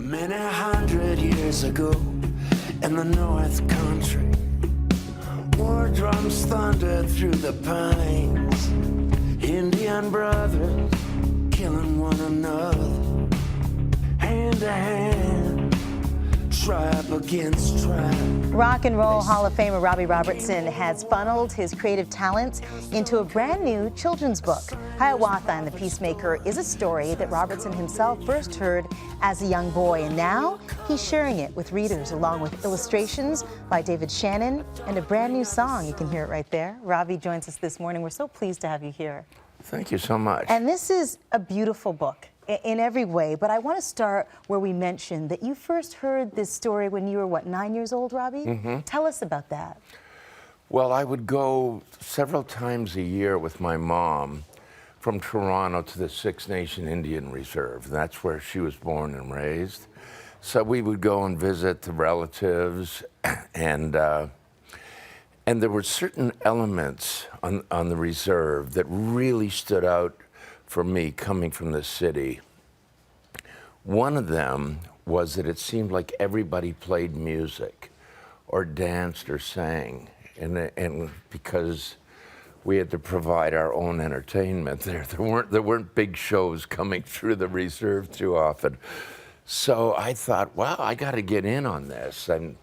Many hundred years ago, in the North Country, war drums thundered through the pines. Indian brothers killing one another, hand to hand, tribe against tribe. Rock and Roll Hall of Famer Robbie Robertson has funneled his creative talents into a brand new children's book. Hiawatha and the Peacemaker is a story that Robertson himself first heard as a young boy, and now he's sharing it with readers along with illustrations by David Shannon and a brand new song. You can hear it right there. Robbie joins us this morning. We're so pleased to have you here. Thank you so much. And this is a beautiful book in every way, but I want to start where we mentioned that you first heard this story when you were, what, 9 years old, Robbie? Mm-hmm. Tell us about that. Well, I would go several times a year with my mom from Toronto to the Six Nation Indian Reserve. That's where she was born and raised. So we would go and visit the relatives, and there were certain elements on the reserve that really stood out for me coming from the city. One of them was that it seemed like everybody played music or danced or sang, and because we had to provide our own entertainment there weren't big shows coming through the reserve too often. So I thought, wow, I got to get in on this. And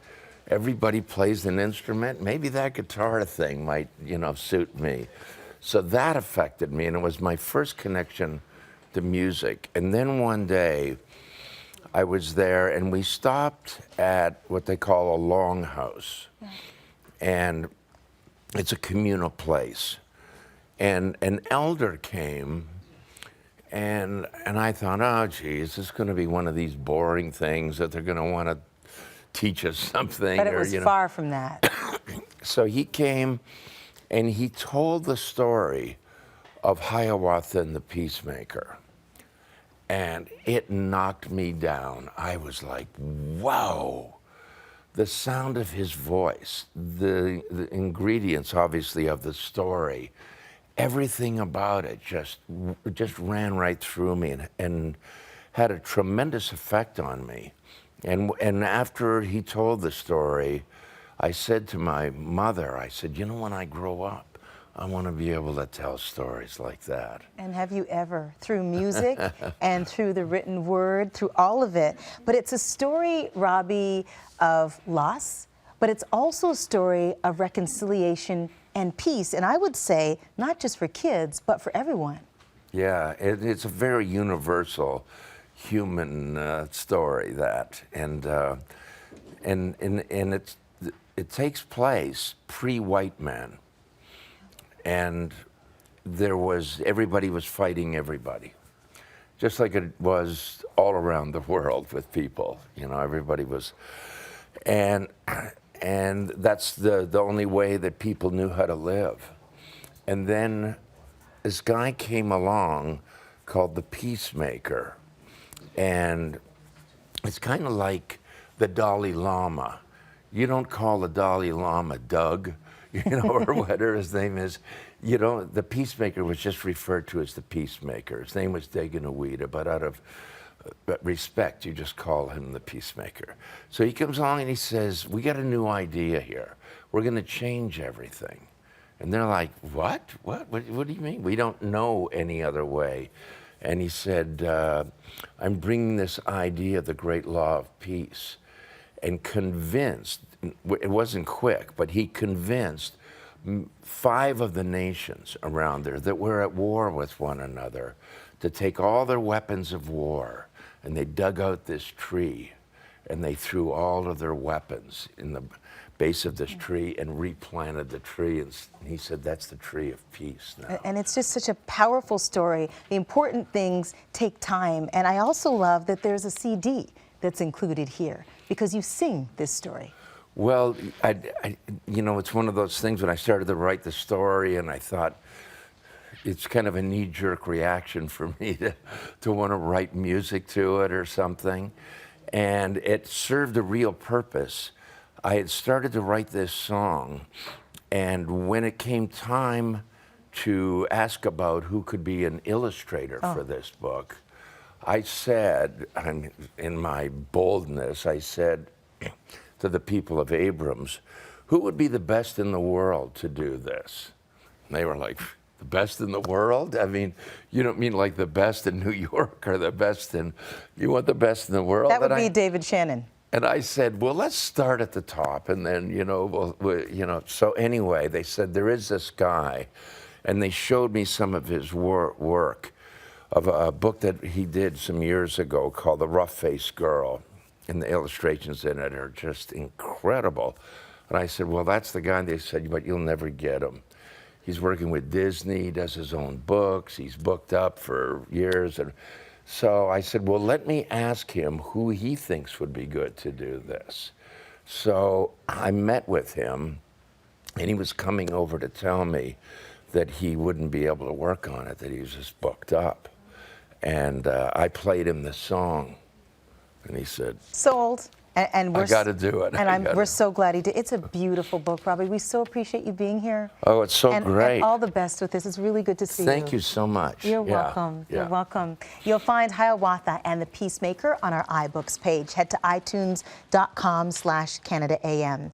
everybody plays an instrument. Maybe that guitar thing might, suit me. So that affected me, and it was my first connection to music. And then one day, I was there, and we stopped at what they call a longhouse. Yeah. And it's a communal place. And an elder came, and I thought, oh, geez, this is going to be one of these boring things that they're going to want to teach us something. But it was far from that. So he came, and he told the story of Hiawatha and the Peacemaker. And it knocked me down. I was like, wow. The sound of his voice, the ingredients, obviously, of the story, everything about it just ran right through me and had a tremendous effect on me. And after he told the story, I said to my mother, I said, when I grow up, I want to be able to tell stories like that. And have you ever, through music and through the written word, through all of it? But it's a story, Robbie, of loss, but it's also a story of reconciliation and peace. And I would say, not just for kids, but for everyone. Yeah, it's a very universal human story, that. And it takes place pre-white man. And everybody was fighting everybody, just like it was all around the world with people. Everybody was, and that's the only way that people knew how to live. And then this guy came along called the Peacemaker, and it's kind of like the Dalai Lama. You don't call the Dalai Lama Doug, or whatever his name is. The Peacemaker was just referred to as the Peacemaker. His name was Deganawida, but out of respect, you just call him the Peacemaker. So he comes along and he says, we got a new idea here. We're going to change everything. And they're like, what? What do you mean? We don't know any other way. And he said, I'm bringing this idea of the great law of peace. And convinced, it wasn't quick, but he convinced 5 of the nations around there that were at war with one another to take all their weapons of war, and they dug out this tree, and they threw all of their weapons in the base of this tree and replanted the tree. And he said, that's the tree of peace now. And it's just such a powerful story. The important things take time. And I also love that there's a CD that's included here, because you sing this story. Well, it's one of those things when I started to write the story, and I thought it's kind of a knee-jerk reaction for me to want to write music to it or something. And it served a real purpose. I had started to write this song, and when it came time to ask about who could be an illustrator for this book, I said, in my boldness, I said to the people of Abrams, who would be the best in the world to do this? And they were like, the best in the world? I mean, you don't mean like the best in New York or the best in, you want the best in the world? That would be David Shannon. And I said, well, let's start at the top, and then, you know, So anyway, they said, there is this guy, and they showed me some of his work of a book that he did some years ago called The Rough-Faced Girl, and the illustrations in it are just incredible. And I said, well, that's the guy. And they said, but you'll never get him. He's working with Disney, does his own books. He's booked up for years. And so I said, well, let me ask him who he thinks would be good to do this. So I met with him, and he was coming over to tell me that he wouldn't be able to work on it, that he was just booked up. And I played him the song, and he said, sold. And I got to do it. And we're so glad he did. It's a beautiful book, Robbie. We so appreciate you being here. Oh, it's so great. And all the best with this. It's really good to see you. Thank you so much. You're welcome. You're welcome. You'll find Hiawatha and the Peacemaker on our iBooks page. Head to itunes.com/CanadaAM.